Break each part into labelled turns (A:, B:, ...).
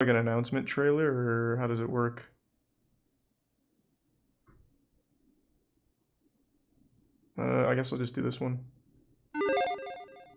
A: Like an announcement trailer, or how does it work? I guess I'll just do this one.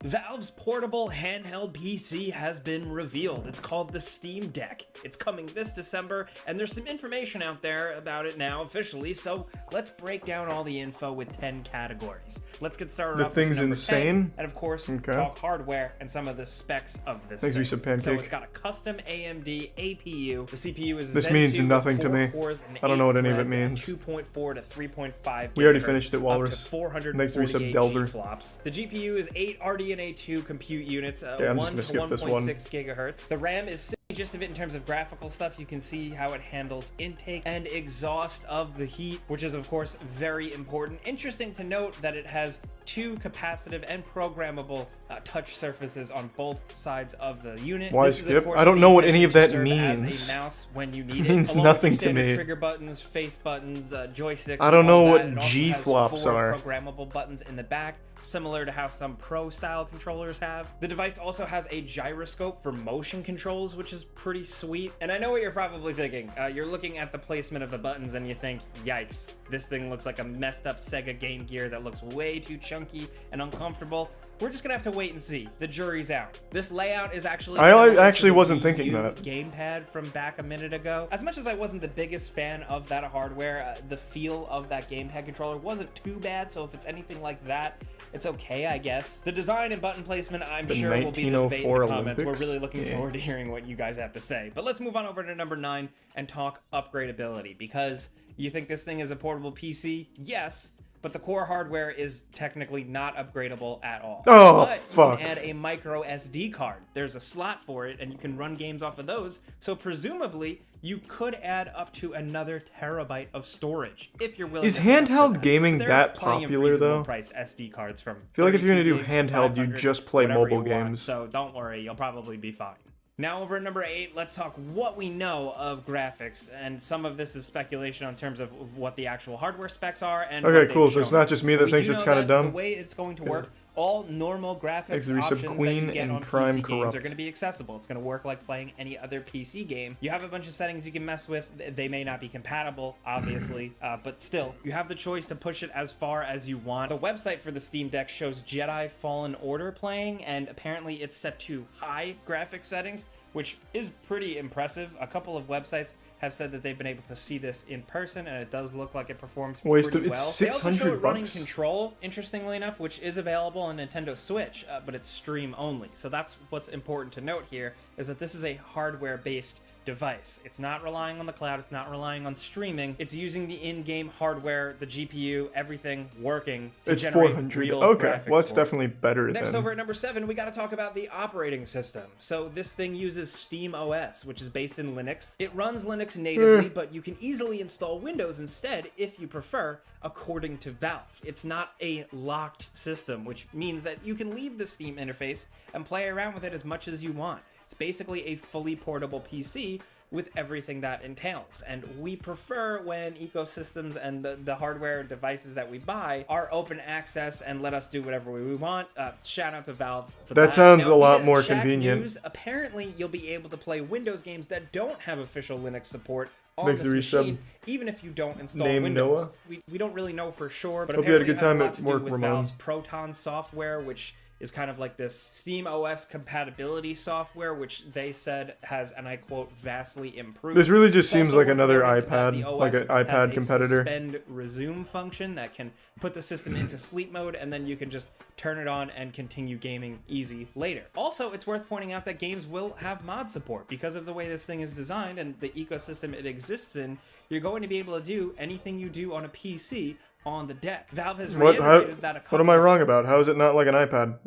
B: Valve's portable handheld PC has been revealed. It's called the Steam Deck. It's coming this December, and there's some information out there about it now officially, so let's break down all the info with 10 categories. Let's get started
A: The
B: off with
A: thing's
B: number
A: insane?
B: 10, and of course,
A: Okay.
B: talk hardware and some of the specs of this
A: Thanks,
B: thing.
A: Reset Pancake.
B: So it's got a custom AMD APU. The CPU is
A: This
B: Zen
A: means
B: 2
A: nothing
B: with
A: to
B: 4
A: me.
B: cores and
A: I don't know what
B: 8
A: any of it
B: threads at
A: means.
B: 2.4 to 3.5
A: We already
B: gigahertz,
A: finished it,
B: up to
A: Walrus.
B: 448
A: Delver.
B: G-flops. The GPU is 8 RDNA 2 compute units,
A: I'm just
B: 1
A: gonna
B: to
A: skip this one.
B: 1.6 gigahertz. The RAM is simply just of it in terms of graphical stuff. You can see how it handles intake and exhaust of the heat, which is of course very important. Interesting to note that it has 2 capacitive and programmable touch surfaces on both sides of the unit.
A: Why
B: This is, of
A: skip?
B: course,
A: I don't know what any of that
B: serve as
A: means.
B: a mouse when you need
A: It means
B: along with your
A: nothing to
B: standard
A: me.
B: Trigger buttons, face buttons, joysticks.
A: I don't know
B: all that.
A: what
B: It also has
A: G-flops
B: 4
A: are.
B: programmable buttons in the back, similar to how some Pro style controllers have. The device also has a gyroscope for motion controls, which is pretty sweet. And I know what you're probably thinking. You're looking at the placement of the buttons and you think, yikes, this thing looks like a messed up Sega Game Gear that looks way too chunky and uncomfortable. We're just gonna have to wait and see. The jury's out. This layout is actually
A: I actually
B: to the
A: wasn't
B: Wii
A: thinking
B: U
A: that.
B: gamepad from back a minute ago. As much as I wasn't the biggest fan of that hardware, the feel of that gamepad controller wasn't too bad, so if it's anything like that, it's okay, I guess. The design and button placement, I'm
A: The
B: sure, will be the debate in the
A: 1904
B: comments. We're
A: Olympics?
B: really looking
A: Yeah.
B: forward to hearing what you guys have to say. But let's move on over to number 9 and talk upgradability, because you think this thing is a portable PC? Yes, but the core hardware is technically not upgradable at all.
A: Oh,
B: but
A: fuck.
B: you can add a micro SD card. There's a slot for it, and you can run games off of those, so presumably you could add up to another terabyte of storage if you're willing
A: Is
B: to pay up for
A: handheld
B: that.
A: gaming
B: There are
A: that
B: plenty of
A: popular,
B: reasonable
A: though?
B: priced SD cards from
A: I feel like if you're gonna
B: 32
A: do
B: gigs to
A: handheld, you
B: 500,
A: just play
B: whatever
A: mobile
B: you want,
A: games.
B: so don't worry, you'll probably be fine. Now over at number 8, let's talk what we know of graphics, and some of this is speculation on terms of what the actual hardware specs are. And
A: Okay,
B: what they've
A: cool, so it's
B: shown
A: not
B: us.
A: just me that
B: We
A: thanks
B: do
A: it's
B: know
A: kinda
B: that
A: dumb?
B: The way it's going to work, all normal graphics
A: Thanks to Resub
B: options that
A: Queen
B: you get
A: and
B: on
A: Prime
B: PC games
A: Corrupt.
B: are going to be accessible. It's going to work like playing any other PC game. You have a bunch of settings you can mess with. They may not be compatible, obviously, but still, you have the choice to push it as far as you want. The website for the Steam Deck shows Jedi Fallen Order playing, and apparently it's set to high graphic settings, which is pretty impressive. A couple of websites have said that they've been able to see this in person, and it does look like it performs pretty well.
A: It's
B: They also show it running
A: $600.
B: Control, interestingly enough, which is available on Nintendo Switch, but it's stream only. So that's what's important to note here, is that this is a hardware-based device. It's not relying on the cloud, it's not relying on streaming, it's using the in-game hardware, the GPU, everything working to
A: It's
B: generate
A: 400.
B: real
A: Okay,
B: graphics
A: well, it's
B: for it.
A: definitely better
B: Next,
A: than...
B: over at number 7, we got to talk about the operating system. So this thing uses Steam OS, which is based in Linux. It runs Linux natively, but you can easily install Windows instead if you prefer, according to Valve. It's not a locked system, which means that you can leave the Steam interface and play around with it as much as you want. It's basically a fully portable PC with everything that entails. And we prefer when ecosystems and the hardware devices that we buy are open access and let us do whatever we want. Shout out to Valve for that.
A: That sounds
B: Now,
A: a lot
B: via
A: more
B: chat
A: convenient.
B: news, apparently, you'll be able to play Windows games that don't have official Linux support on
A: Thanks
B: this
A: to Resub.
B: machine, even if you don't install
A: Name
B: Windows.
A: Noah.
B: We don't really know for sure, but
A: Hope you had a
B: apparently
A: good
B: it has
A: time
B: a lot
A: at
B: to
A: work,
B: do with
A: Ramon.
B: Valve's Proton software, which is kind of like this Steam OS compatibility software, which they said has, and I quote, vastly improved.
A: This really just
B: It's
A: seems
B: also
A: like
B: worth
A: another
B: noting that the
A: iPad,
B: OS
A: like an iPad
B: has a
A: competitor.
B: suspend resume function that can put the system into sleep mode, and then you can just turn it on and continue gaming easy later. Also, it's worth pointing out that games will have mod support. Because of the way this thing is designed and the ecosystem it exists in, you're going to be able to do anything you do on a PC on the deck. Valve has reiterated that a couple
A: What am I wrong about? How is it not like an iPad?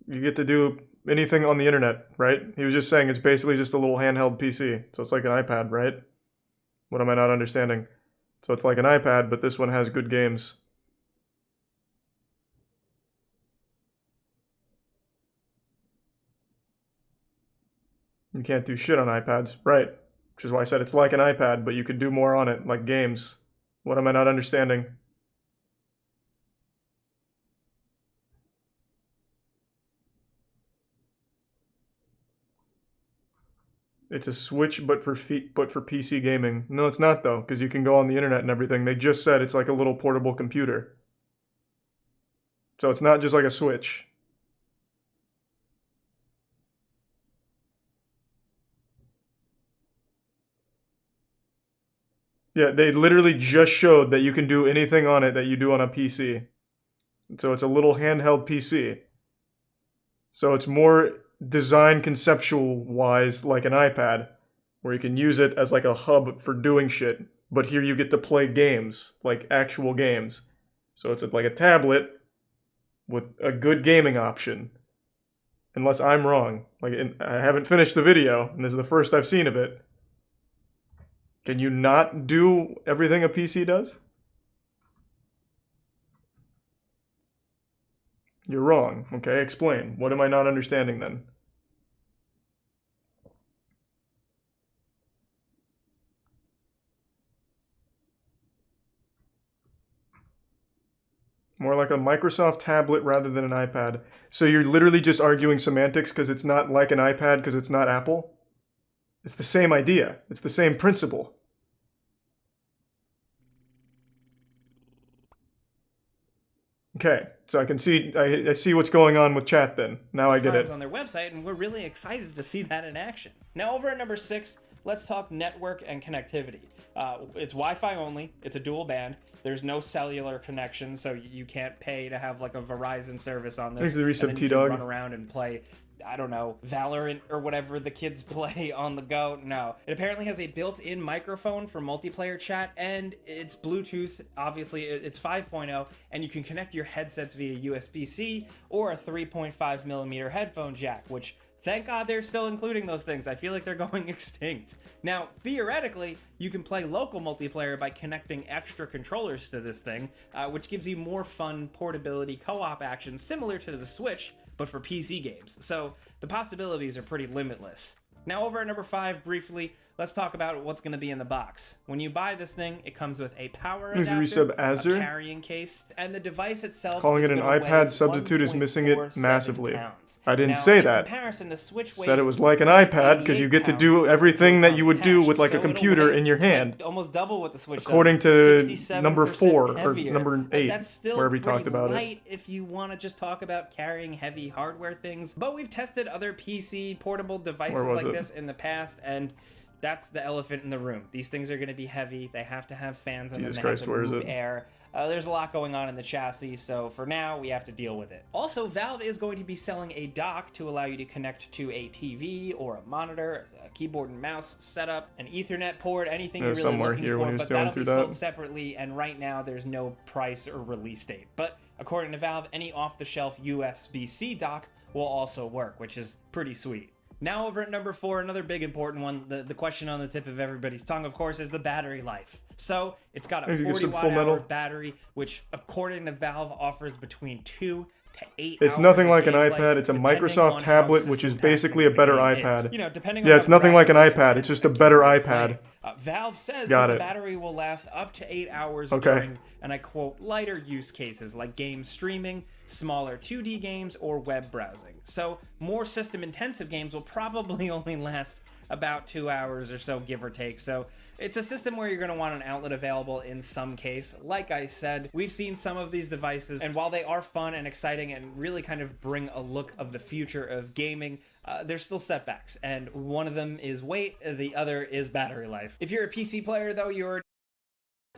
A: You get to do anything on the internet, right? He was just saying it's basically just a little handheld PC. So it's like an iPad, right? What am I not understanding? So it's like an iPad, but this one has good games. You can't do shit on iPads, right? Which is why I said it's like an iPad, but you could do more on it, like games. What am I not understanding? It's a Switch, but for PC gaming. No, it's not though, because you can go on the internet and everything. They just said it's like a little portable computer. So it's not just like a Switch. Yeah, they literally just showed that you can do anything on it that you do on a PC. So it's a little handheld PC. So it's more designed conceptual-wise like an iPad, where you can use it as like a hub for doing shit. But here you get to play games, like actual games. So it's like a tablet with a good gaming option. Unless I'm wrong. Like, I haven't finished the video, and this is the first I've seen of it. Can you not do everything a PC does? You're wrong. Okay, explain. What am I not understanding then? More like a Microsoft tablet rather than an iPad. So you're literally just arguing semantics because it's not like an iPad because it's not Apple? It's the same idea. It's the same principle. Okay, so I can see, I see what's going on with chat then. Now I get it.
B: On their website, and we're really excited to see that in action. Now over at number 6, let's talk network and connectivity. It's Wi-Fi only. It's a dual band. There's no cellular connection, so you can't pay to have like a Verizon service on this.
A: Thanks to the
B: and then you can run around and play, I don't know, Valorant or whatever the kids play on the go. No. It apparently has a built-in microphone for multiplayer chat, and it's Bluetooth. Obviously, it's 5.0, and you can connect your headsets via USB-C or a 3.5mm headphone jack, which thank God they're still including those things. I feel like they're going extinct. Now, theoretically, you can play local multiplayer by connecting extra controllers to this thing, which gives you more fun portability co-op action similar to the Switch, but for PC games. So the possibilities are pretty limitless. Now over at number 5, briefly, let's talk about what's going to be in the box. When you buy this thing, it comes with a power adapter, a carrying case, and the device itself
A: calling
B: is
A: it an
B: gonna
A: iPad
B: weigh
A: substitute is missing it
B: 1.47
A: massively.
B: pounds.
A: I didn't
B: Now,
A: say
B: in
A: that.
B: comparison, the Switch
A: Said it
B: weighs
A: was like an iPad because you get to
B: 88
A: do
B: pounds
A: everything that you would do
B: cash,
A: with like
B: so
A: a
B: it'll
A: computer
B: weigh
A: in your hand.
B: almost double what the Switch does.
A: According
B: It's
A: to
B: 67%
A: number 4
B: heavier.
A: or number 8,
B: That's still
A: wherever we talked
B: pretty
A: about
B: light if you want to just talk about carrying heavy hardware things. But we've tested other PC portable devices like this in the past, and that's the elephant in the room. These things are going to be heavy. They have to have fans on them. They have to move air. There's a lot going on in the chassis, so for now, we have to deal with it. Also, Valve is going to be selling a dock to allow you to connect to a TV or a monitor, a keyboard and mouse setup, an Ethernet port, anything you're really looking for, but that'll be sold separately, and right now, there's no price or release date. But according to Valve, any off-the-shelf USB-C dock will also work, which is pretty sweet. Now over at number 4, another big important one, the question on the tip of everybody's tongue, of course, is the battery life. So it's got a 40 watt-hour battery, which according to Valve offers between 2 to 8 hours.
A: It's nothing like an
B: gameplay,
A: iPad. It's a Microsoft tablet, which is basically a better iPad.
B: You know, depending
A: yeah,
B: on
A: it's nothing like an iPad. It's just a better iPad.
B: Valve says that the battery will last up to 8 hours during, and I quote, lighter use cases like game streaming, smaller 2D games, or web browsing. So more system-intensive games will probably only last about 2 hours or so, give or take. So it's a system where you're going to want an outlet available in some case. Like I said, we've seen some of these devices, and while they are fun and exciting and really kind of bring a look of the future of gaming, there's still setbacks, and one of them is weight, the other is battery life. If you're a PC player, though, you're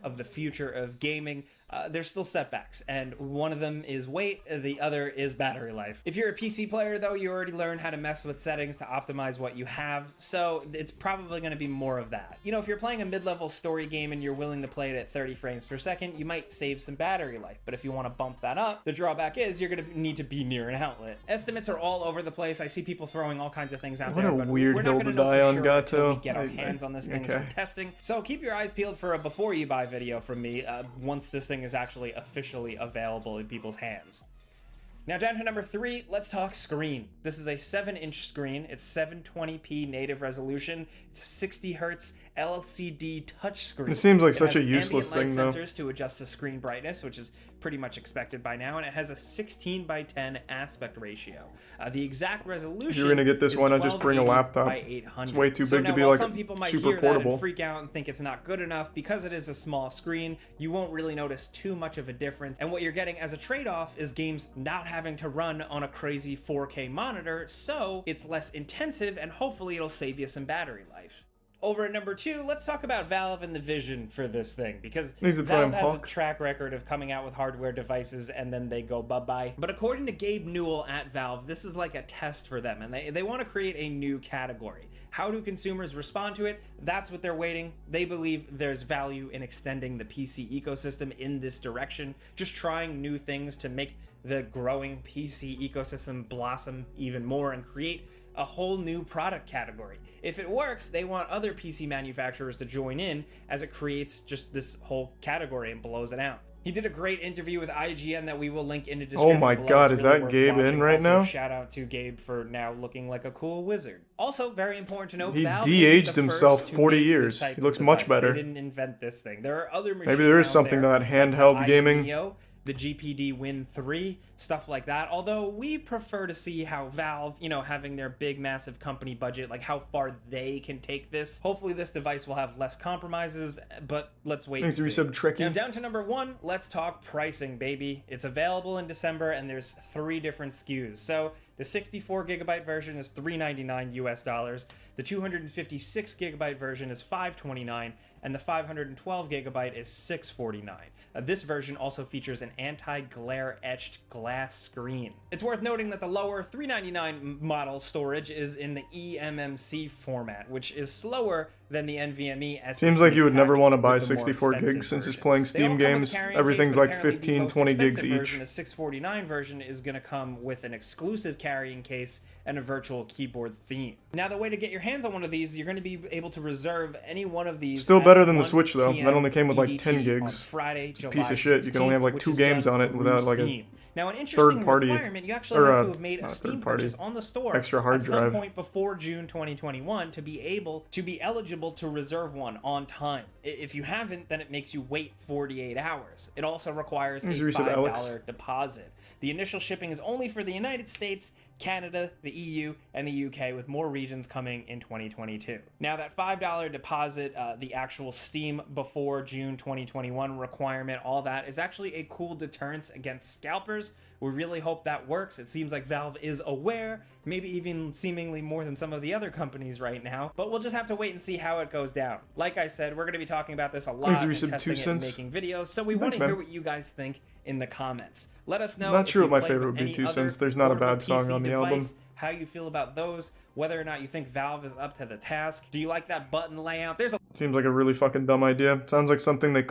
B: of the future of gaming, there's still setbacks, and one of them is weight, the other is battery life. If you're a PC player, though, you already learned how to mess with settings to optimize what you have, so it's probably going to be more of that. You know, if you're playing a mid-level story game and you're willing to play it at 30 frames per second, you might save some battery life, but if you want to bump that up, the drawback is you're going to need to be near an outlet. Estimates are all over the place. I see people throwing all kinds of things out there, but we're not going to know for sure until we get our hands on this thing for testing. So keep your eyes peeled for a before you buy video from me once this thing is actually officially available in people's hands. Now down to number 3, let's talk screen. This is a 7-inch screen. It's 720p native resolution. It's 60 hertz LCD touchscreen.
A: It seems like
B: It
A: such
B: has
A: a useless
B: ambient
A: thing,
B: light
A: though.
B: sensors to adjust the screen brightness, which is pretty much expected by now, and it has a 16:10 aspect ratio. The exact resolution.
A: If you're gonna get this,
B: is
A: why not just bring a
B: 1280
A: laptop?
B: by 800.
A: It's way too
B: So
A: big to
B: now,
A: be
B: while
A: like
B: some people might
A: super
B: hear that
A: portable.
B: and freak out and think it's not good enough, because it is a small screen, you won't really notice too much of a difference. And what you're getting as a trade-off is games not having to run on a crazy 4K monitor, so it's less intensive and hopefully it'll save you some battery life. Over at number 2, let's talk about Valve and the vision for this thing, because Valve has a track record of coming out with hardware devices and then they go bye-bye. But according to Gabe Newell at Valve, this is like a test for them, and they want to create a new category. How do consumers respond to it? That's what they're waiting. They believe there's value in extending the PC ecosystem in this direction, just trying new things to make the growing PC ecosystem blossom even more and create a whole new product category. If it works, they want other PC manufacturers to join in as it creates just this whole category and blows it out. He did a great interview with IGN that we will link in the description.
A: Oh my
B: below.
A: god,
B: It's
A: is
B: really
A: that
B: worth
A: Gabe
B: watching.
A: in right
B: Also,
A: now?
B: Shout out to Gabe for now looking like a cool wizard. Also, very important to note,
A: He
B: Valve
A: de-aged
B: isn't the
A: himself
B: first to
A: 40
B: make this
A: years.
B: type
A: He
B: of
A: looks much
B: device.
A: better.
B: They didn't invent this thing. There are other machines
A: Maybe there is
B: out
A: something to
B: there,
A: that
B: like
A: handheld
B: the
A: gaming.
B: Neo, the GPD Win 3, stuff like that. Although we prefer to see how Valve, having their big massive company budget, like how far they can take this. Hopefully this device will have less compromises, but let's wait and see. Now down to number 1, let's talk pricing, baby. It's available in December and there's 3 different SKUs. So the 64GB version is $399 US. The 256GB version is $529, and the 512GB is $649. This version also features an anti-glare etched glass screen. It's worth noting that the lower $399 model storage is in the eMMC format, which is slower than the NVMe SSD.
A: Seems like you would never want to buy
B: with the more
A: 64
B: expensive
A: gigs since it's
B: versions.
A: playing
B: They
A: Steam
B: all come with
A: games.
B: a carrying
A: Everything's
B: case, but
A: like
B: apparently
A: 15,
B: the most
A: 20 gigs
B: expensive
A: each.
B: version, the 649 version, is going to come with an exclusive carrying case and a virtual keyboard theme. Now, the way to get your hands on one of these, you're going to be able to reserve any one of these.
A: Still better than the
B: 1
A: Switch, though.
B: PM
A: That only came with like
B: EDT
A: 10
B: on
A: gigs.
B: Friday, July
A: Piece of shit. You can only have like
B: 16th,
A: 2
B: which is
A: games
B: done
A: on it
B: through
A: without like a
B: Steam. Now, an interesting
A: third-party-
B: requirement, you actually
A: or,
B: have to have made a
A: not
B: Steam
A: third-party,
B: purchase on the store
A: extra hard
B: at some
A: drive.
B: point before June 2021 to be eligible to reserve one on time. If you haven't, then it makes you wait 48 hours. It also requires a $5 deposit. The initial shipping is only for the United States, Canada, the EU, and the UK, with more regions coming in 2022. Now, that $5 deposit, the actual Steam before June 2021 requirement, all that is actually a cool deterrence against scalpers. We really hope that works. It seems like Valve is aware, maybe even seemingly more than some of the other companies right now, but we'll just have to wait and see how it goes down. Like I said, we're going to be talking about this a lot and testing it and making videos, so we want to hear what you guys think in the comments. Let us know.
A: Not sure
B: if
A: what
B: you
A: my
B: played
A: favorite
B: with
A: would be,
B: any
A: 2
B: other
A: cents. There's not a
B: portable
A: bad song
B: PC
A: on the album.
B: device, how you feel about those, whether or not you think Valve is up to the task. Do you like that button layout?
A: Seems like a really fucking dumb idea. Sounds like something they could